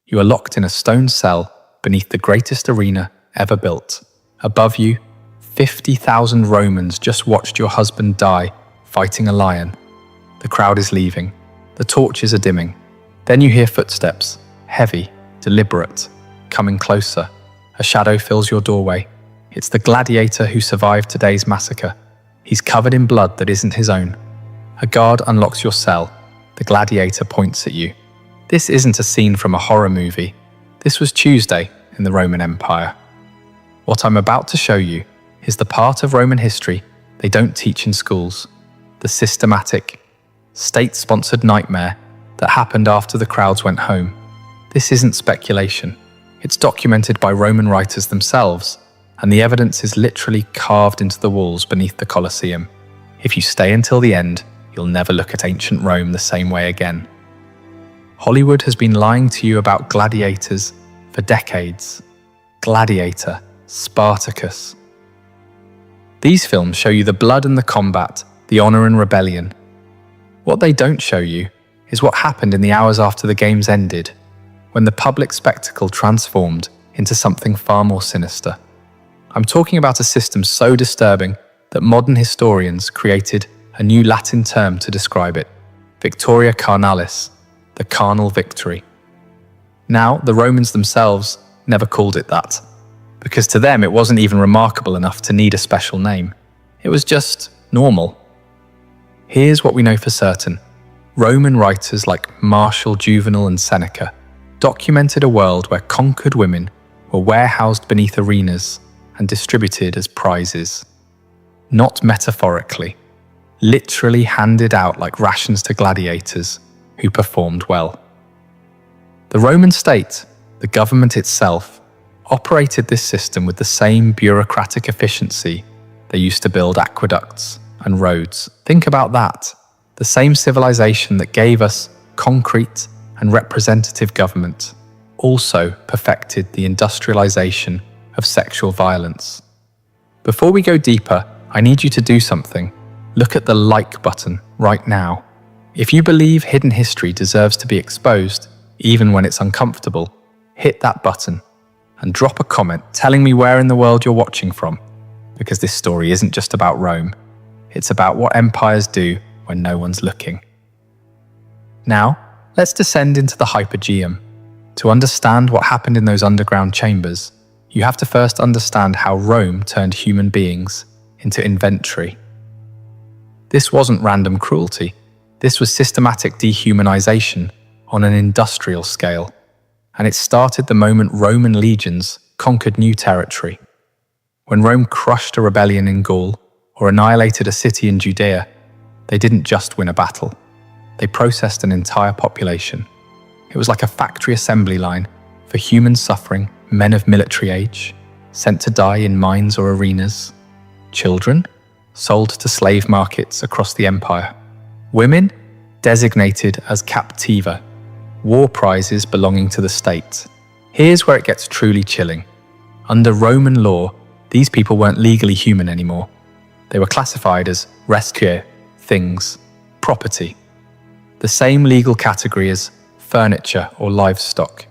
You are locked in a stone cell beneath the greatest arena ever built. Above you, 50,000 Romans just watched your husband die fighting a lion. The crowd is leaving. The torches are dimming. Then you hear footsteps, heavy, deliberate, coming closer. A shadow fills your doorway. It's the gladiator who survived today's massacre. He's covered in blood that isn't his own. A guard unlocks your cell. The gladiator points at you. This isn't a scene from a horror movie. This was Tuesday in the Roman Empire. What I'm about to show you is the part of Roman history they don't teach in schools. The systematic, state-sponsored nightmare that happened after the crowds went home. This isn't speculation. It's documented by Roman writers themselves, and the evidence is literally carved into the walls beneath the Colosseum. If you stay until the end, you'll never look at ancient Rome the same way again. Hollywood has been lying to you about gladiators for decades. Gladiator, Spartacus. These films show you the blood and the combat, the honor and rebellion. What they don't show you is what happened in the hours after the games ended, when the public spectacle transformed into something far more sinister. I'm talking about a system so disturbing that modern historians created a new Latin term to describe it: victoria carnalis, the carnal victory. Now, the Romans themselves never called it that, because to them it wasn't even remarkable enough to need a special name. It was just normal. Here's what we know for certain. Roman writers like Martial, Juvenal, and Seneca documented a world where conquered women were warehoused beneath arenas and distributed as prizes. Not metaphorically, literally handed out like rations to gladiators who performed well. The Roman state, the government itself, operated this system with the same bureaucratic efficiency they used to build aqueducts and roads. Think about that. The same civilization that gave us concrete and representative government also perfected the industrialization of sexual violence. Before we go deeper, I need you to do something. Look at the like button right now. If you believe hidden history deserves to be exposed, even when it's uncomfortable, hit that button and drop a comment telling me where in the world you're watching from, because this story isn't just about Rome. It's about what empires do when no one's looking. Now, let's descend into the Hypogeum. To understand what happened in those underground chambers, you have to first understand how Rome turned human beings into inventory. This wasn't random cruelty. This was systematic dehumanization on an industrial scale, and it started the moment Roman legions conquered new territory. When Rome crushed a rebellion in Gaul or annihilated a city in Judea, they didn't just win a battle. They processed an entire population. It was like a factory assembly line for human suffering, men of military age, sent to die in mines or arenas. Children, sold to slave markets across the empire. Women, designated as captiva, war prizes belonging to the state. Here's where it gets truly chilling. Under Roman law, these people weren't legally human anymore. They were classified as resque, things, property. The same legal category as furniture or livestock.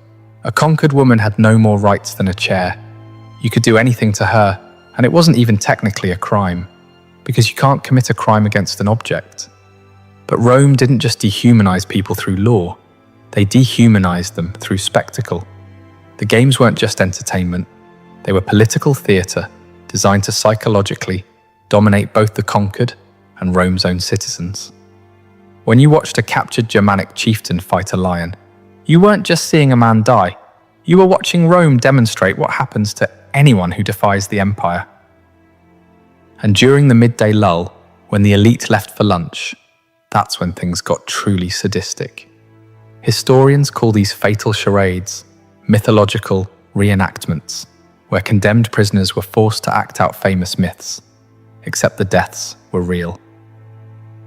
A conquered woman had no more rights than a chair. You could do anything to her, and it wasn't even technically a crime, because you can't commit a crime against an object. But Rome didn't just dehumanize people through law, they dehumanized them through spectacle. The games weren't just entertainment, they were political theatre designed to psychologically dominate both the conquered and Rome's own citizens. When you watched a captured Germanic chieftain fight a lion, you weren't just seeing a man die, you were watching Rome demonstrate what happens to anyone who defies the empire. And during the midday lull, when the elite left for lunch, that's when things got truly sadistic. Historians call these fatal charades mythological reenactments, where condemned prisoners were forced to act out famous myths, except the deaths were real.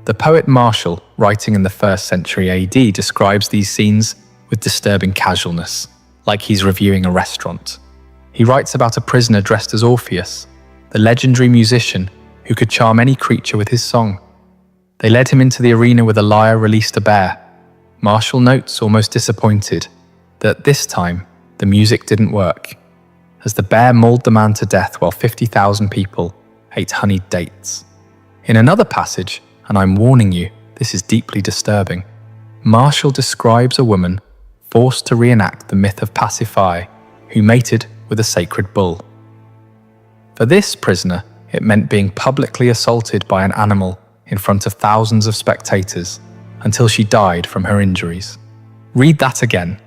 The poet Martial, writing in the 1st century AD, describes these scenes with disturbing casualness, like he's reviewing a restaurant. He writes about a prisoner dressed as Orpheus, the legendary musician who could charm any creature with his song. They led him into the arena with a lyre, released a bear. Martial notes, almost disappointed, that this time the music didn't work, as the bear mauled the man to death while 50,000 people ate honeyed dates. In another passage, and I'm warning you, this is deeply disturbing, Martial describes a woman forced to reenact the myth of Pasiphae, who mated with a sacred bull. For this prisoner, it meant being publicly assaulted by an animal in front of thousands of spectators until she died from her injuries. Read that again.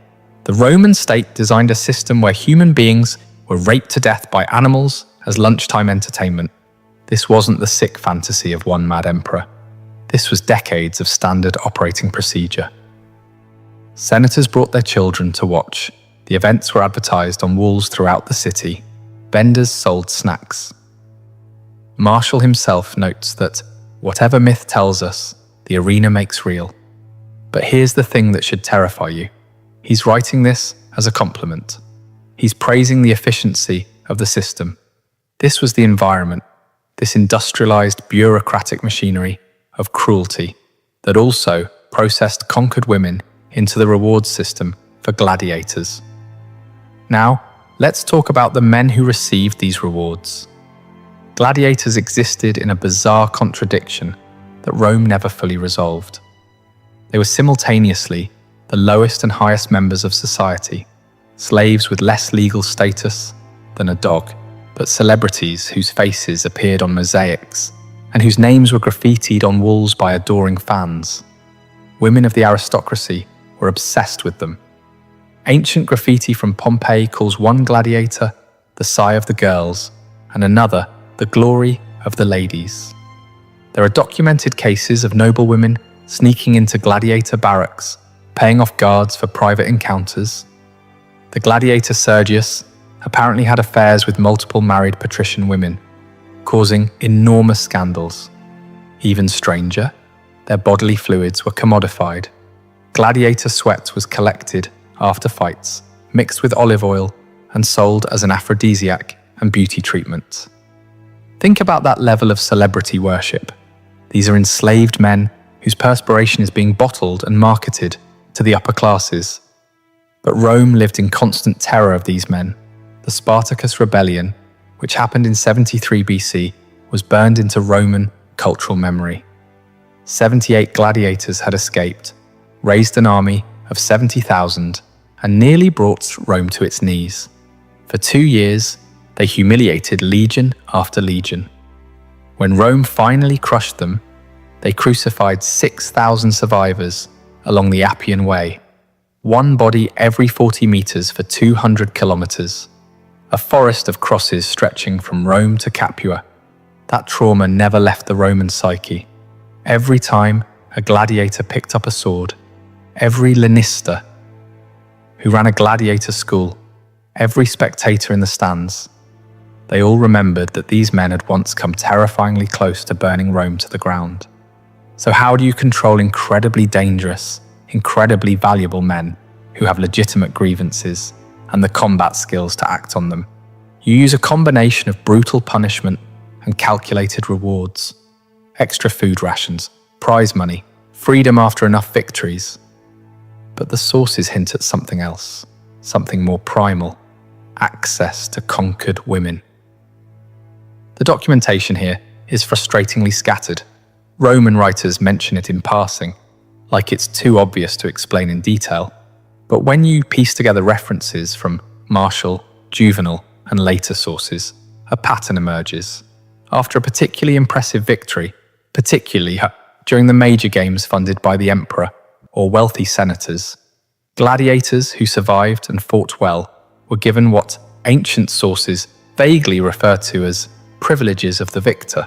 The Roman state designed a system where human beings were raped to death by animals as lunchtime entertainment. This wasn't the sick fantasy of one mad emperor. This was decades of standard operating procedure. Senators brought their children to watch. The events were advertised on walls throughout the city. Vendors sold snacks. Martial himself notes that whatever myth tells us, the arena makes real. But here's the thing that should terrify you. He's writing this as a compliment. He's praising the efficiency of the system. This was the environment, this industrialized bureaucratic machinery of cruelty that also processed conquered women into the reward system for gladiators. Now, let's talk about the men who received these rewards. Gladiators existed in a bizarre contradiction that Rome never fully resolved. They were simultaneously the lowest and highest members of society, slaves with less legal status than a dog, but celebrities whose faces appeared on mosaics and whose names were graffitied on walls by adoring fans. Women of the aristocracy were obsessed with them. Ancient graffiti from Pompeii calls one gladiator the sigh of the girls and another the glory of the ladies. There are documented cases of noblewomen sneaking into gladiator barracks, paying off guards for private encounters. The gladiator Sergius apparently had affairs with multiple married patrician women, causing enormous scandals. Even stranger, their bodily fluids were commodified. Gladiator sweat was collected after fights, mixed with olive oil, and sold as an aphrodisiac and beauty treatment. Think about that level of celebrity worship. These are enslaved men whose perspiration is being bottled and marketed to the upper classes. But Rome lived in constant terror of these men. The Spartacus rebellion, which happened in 73 BC, was burned into Roman cultural memory. 78 gladiators had escaped, raised an army of 70,000, and nearly brought Rome to its knees. For 2 years, they humiliated legion after legion. When Rome finally crushed them, they crucified 6,000 survivors along the Appian Way, one body every 40 meters for 200 kilometers, a forest of crosses stretching from Rome to Capua. That trauma never left the Roman psyche. Every time a gladiator picked up a sword, every lanista who ran a gladiator school, every spectator in the stands, they all remembered that these men had once come terrifyingly close to burning Rome to the ground. So how do you control incredibly dangerous, incredibly valuable men who have legitimate grievances and the combat skills to act on them? You use a combination of brutal punishment and calculated rewards. Extra food rations, prize money, freedom after enough victories. But the sources hint at something else, something more primal: access to conquered women. The documentation here is frustratingly scattered. Roman writers mention it in passing, like it's too obvious to explain in detail. But when you piece together references from Martial, Juvenal, and later sources, a pattern emerges. After a particularly impressive victory, particularly during the major games funded by the emperor or wealthy senators, gladiators who survived and fought well were given what ancient sources vaguely refer to as privileges of the victor.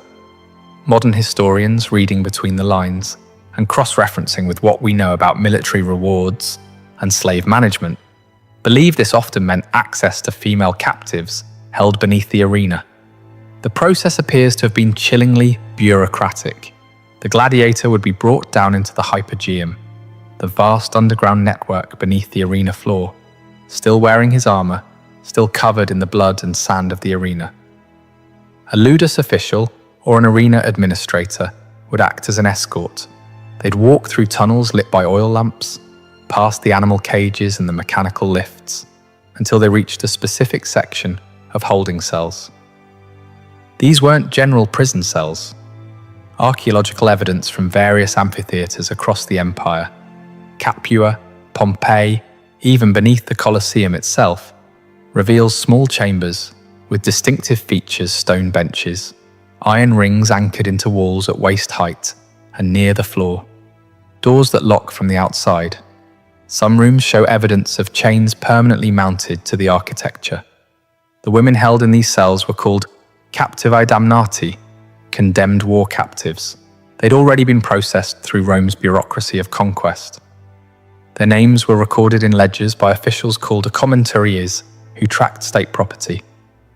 Modern historians, reading between the lines and cross-referencing with what we know about military rewards and slave management, believe this often meant access to female captives held beneath the arena. The process appears to have been chillingly bureaucratic. The gladiator would be brought down into the hypogeum, the vast underground network beneath the arena floor, still wearing his armor, still covered in the blood and sand of the arena. A ludus official or an arena administrator would act as an escort. They'd walk through tunnels lit by oil lamps, past the animal cages and the mechanical lifts, until they reached a specific section of holding cells. These weren't general prison cells. Archaeological evidence from various amphitheatres across the empire, Capua, Pompeii, even beneath the Colosseum itself, reveals small chambers with distinctive features: stone benches, iron rings anchored into walls at waist height and near the floor, doors that lock from the outside. Some rooms show evidence of chains permanently mounted to the architecture. The women held in these cells were called captivae damnati, condemned war captives. They'd already been processed through Rome's bureaucracy of conquest. Their names were recorded in ledgers by officials called commentaries, who tracked state property.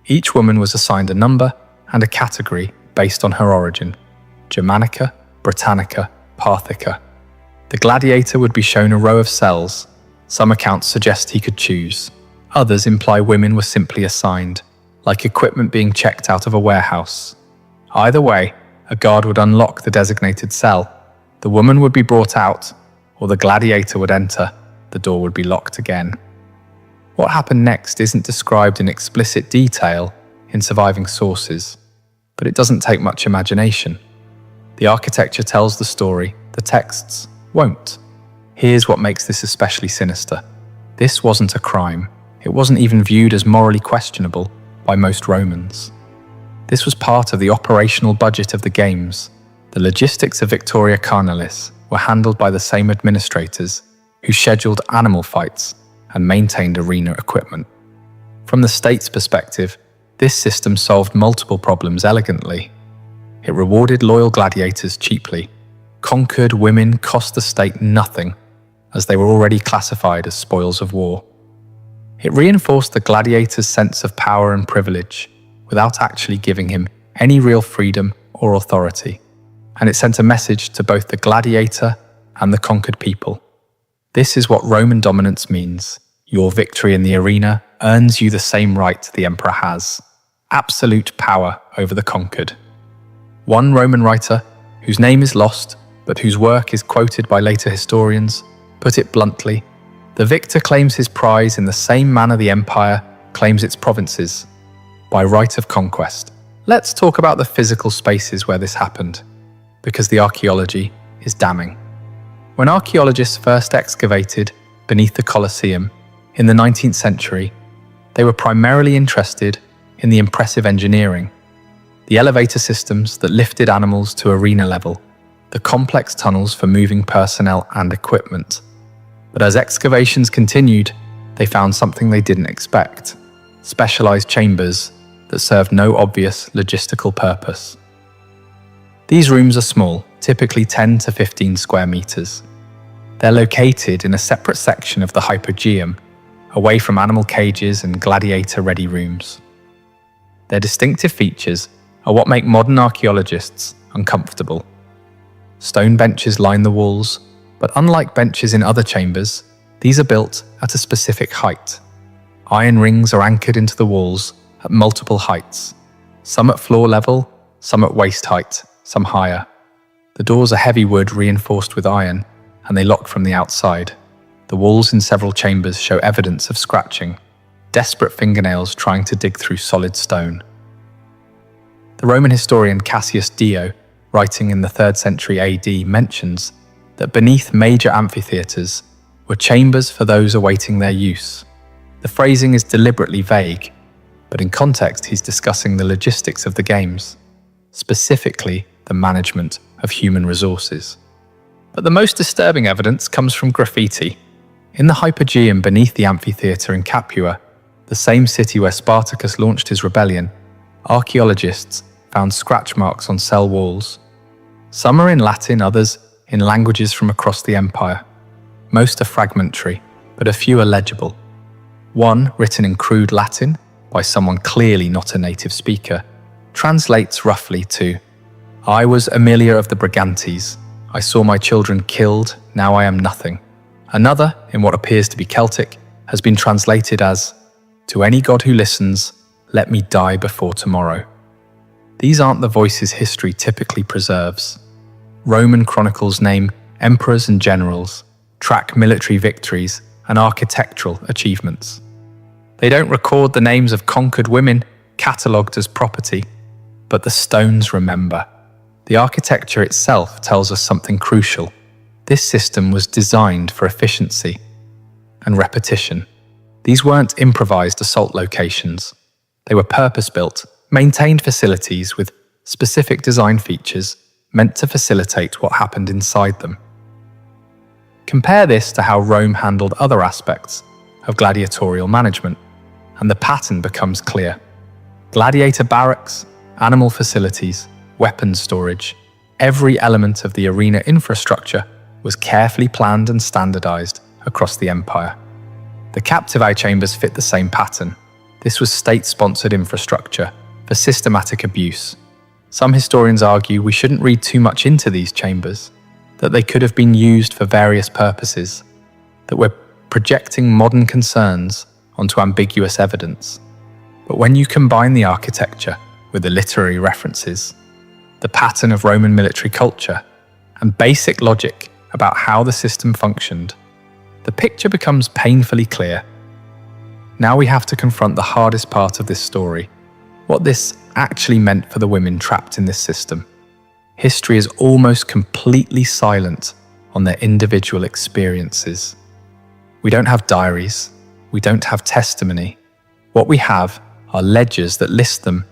Each woman was assigned a number and a category based on her origin: Germanica, Britannica, Parthica. The gladiator would be shown a row of cells. Some accounts suggest he could choose. Others imply women were simply assigned, like equipment being checked out of a warehouse. Either way, a guard would unlock the designated cell. The woman would be brought out, or the gladiator would enter. The door would be locked again. What happened next isn't described in explicit detail in surviving sources, but it doesn't take much imagination. The architecture tells the story, the texts won't. Here's what makes this especially sinister. This wasn't a crime. It wasn't even viewed as morally questionable by most Romans. This was part of the operational budget of the games. The logistics of Victoria Carnalis were handled by the same administrators who scheduled animal fights and maintained arena equipment. From the state's perspective, this system solved multiple problems elegantly. It rewarded loyal gladiators cheaply. Conquered women cost the state nothing, as they were already classified as spoils of war. It reinforced the gladiator's sense of power and privilege without actually giving him any real freedom or authority. And it sent a message to both the gladiator and the conquered people. This is what Roman dominance means. Your victory in the arena earns you the same right the emperor has: absolute power over the conquered. One Roman writer, whose name is lost, but whose work is quoted by later historians, put it bluntly: the victor claims his prize in the same manner the empire claims its provinces, by right of conquest. Let's talk about the physical spaces where this happened, because the archaeology is damning. When archaeologists first excavated beneath the Colosseum in the 19th century, they were primarily interested in the impressive engineering, the elevator systems that lifted animals to arena level, the complex tunnels for moving personnel and equipment. But as excavations continued, they found something they didn't expect: specialized chambers that served no obvious logistical purpose. These rooms are small, typically 10 to 15 square meters. They're located in a separate section of the hypogeum, away from animal cages and gladiator-ready rooms. Their distinctive features are what make modern archaeologists uncomfortable. Stone benches line the walls, but unlike benches in other chambers, these are built at a specific height. Iron rings are anchored into the walls at multiple heights, some at floor level, some at waist height, some higher. The doors are heavy wood reinforced with iron, and they lock from the outside. The walls in several chambers show evidence of scratching, desperate fingernails trying to dig through solid stone. The Roman historian Cassius Dio, writing in the 3rd century AD, mentions that beneath major amphitheatres were chambers for those awaiting their use. The phrasing is deliberately vague, but in context he's discussing the logistics of the games, specifically the management of human resources. But the most disturbing evidence comes from graffiti. In the hypogeum beneath the amphitheatre in Capua, the same city where Spartacus launched his rebellion, archaeologists found scratch marks on cell walls. Some are in Latin, others in languages from across the empire. Most are fragmentary, but a few are legible. One, written in crude Latin by someone clearly not a native speaker, translates roughly to, "I was Aemilia of the Brigantes. I saw my children killed, now I am nothing." Another, in what appears to be Celtic, has been translated as, "To any god who listens, let me die before tomorrow." These aren't the voices history typically preserves. Roman chronicles name emperors and generals, track military victories and architectural achievements. They don't record the names of conquered women catalogued as property, but the stones remember. The architecture itself tells us something crucial. This system was designed for efficiency and repetition. These weren't improvised assault locations. They were purpose-built, maintained facilities with specific design features meant to facilitate what happened inside them. Compare this to how Rome handled other aspects of gladiatorial management, and the pattern becomes clear. Gladiator barracks, animal facilities, weapons storage, every element of the arena infrastructure was carefully planned and standardized across the empire. The captivae chambers fit the same pattern. This was state-sponsored infrastructure for systematic abuse. Some historians argue we shouldn't read too much into these chambers, that they could have been used for various purposes, that we're projecting modern concerns onto ambiguous evidence. But when you combine the architecture with the literary references, the pattern of Roman military culture, and basic logic about how the system functioned, the picture becomes painfully clear. Now we have to confront the hardest part of this story, what this actually meant for the women trapped in this system. History is almost completely silent on their individual experiences. We don't have diaries, we don't have testimony. What we have are ledgers that list them